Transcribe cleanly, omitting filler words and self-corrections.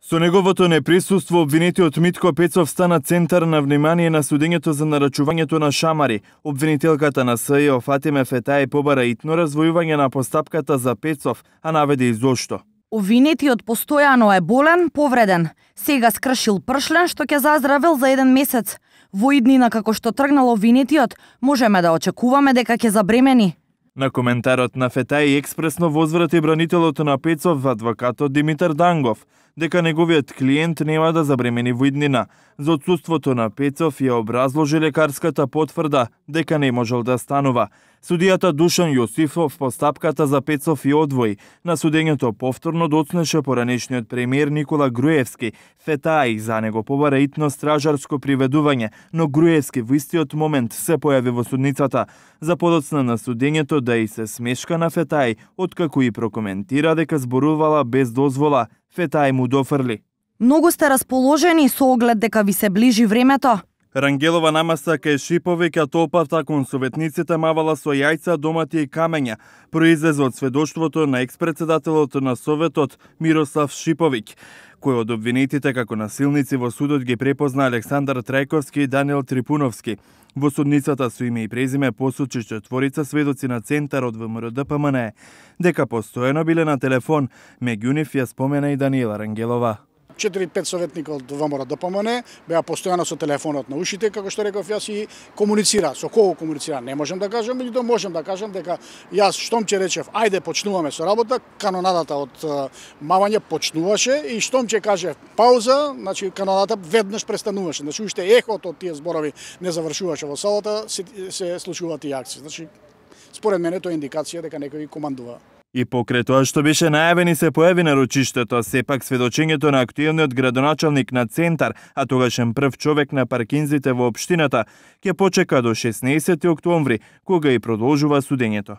Со неговото неприсуство обвинетиот Митко Пецов стана центар на внимание на судењето за нарачувањето на шамари. Обвинителката на СЈО Фатиме Фетаи побара итно развојување на постапката за Пецов, а наведе и зошто. Обвинетиот постојано е болен, повреден. Сега скршил пршлен што ќе заздравил за 1 месец. Во иднина како што тргнал обвинетиот, можеме да очекуваме дека ќе забремени. На коментарот на Фетаи експресно возврати бранителот на Пецов, адвокатот Димитар Дангов, дека неговиот клиент нема да забремени во иднина. За отсуството на Пецов ја образложи лекарската потврда дека не можел да станува. Судијата Душан Јосифов постапката за Пецов и одвои. На судењето повторно доцнеше поранешниот премиер Никола Груевски. Фетаи за него побара итно стражарско приведување, но Груевски во истиот момент се појави во судницата. За подоцна на судењето да и се смешка на Фетаи, откако и прокоментира дека зборувала без дозвола, Фетаи му дофрли: Многу сте расположени со оглед дека ви се ближи времето. Рангелова намаса кај Шиповик, а толпата кон советниците мавала со јајца, домати и камења. Произлезе од сведоштвото на експредседателот на Советот Мирослав Шиповик, кој од обвинетите како насилници во судот ги препозна Александар Трајковски и Даниел Трипуновски. Во судницата со име и презиме посочи четворица сведоци на центарот ВМРО ДПМН, дека постојано биле на телефон, меѓу нив ја спомена и Даниела Рангелова. 4-5 советника од ВМРО ДПМН беа постојано со телефонот на ушите, како што реков јас, и комуницира. Со кого комуницира не можам да кажам, меѓутоа можам да кажам дека јас штом ќе речев ајде почнуваме со работа, канонадата од мавање почнуваше и штом ќе кажев пауза, значи канонадата веднаш престануваше. Значи уште ехото од тие зборови не завршуваше во салата, се случуваат и акции. Значи според мене тоа е индикација дека некој командува. И покрај тоа што беше најавен и се појави на рочиштето, сепак сведочењето на актуелниот градоначалник на Центар, а тогашен прв човек на паркинзите во општината, ќе почека до 16 октомври, кога и продолжува судењето.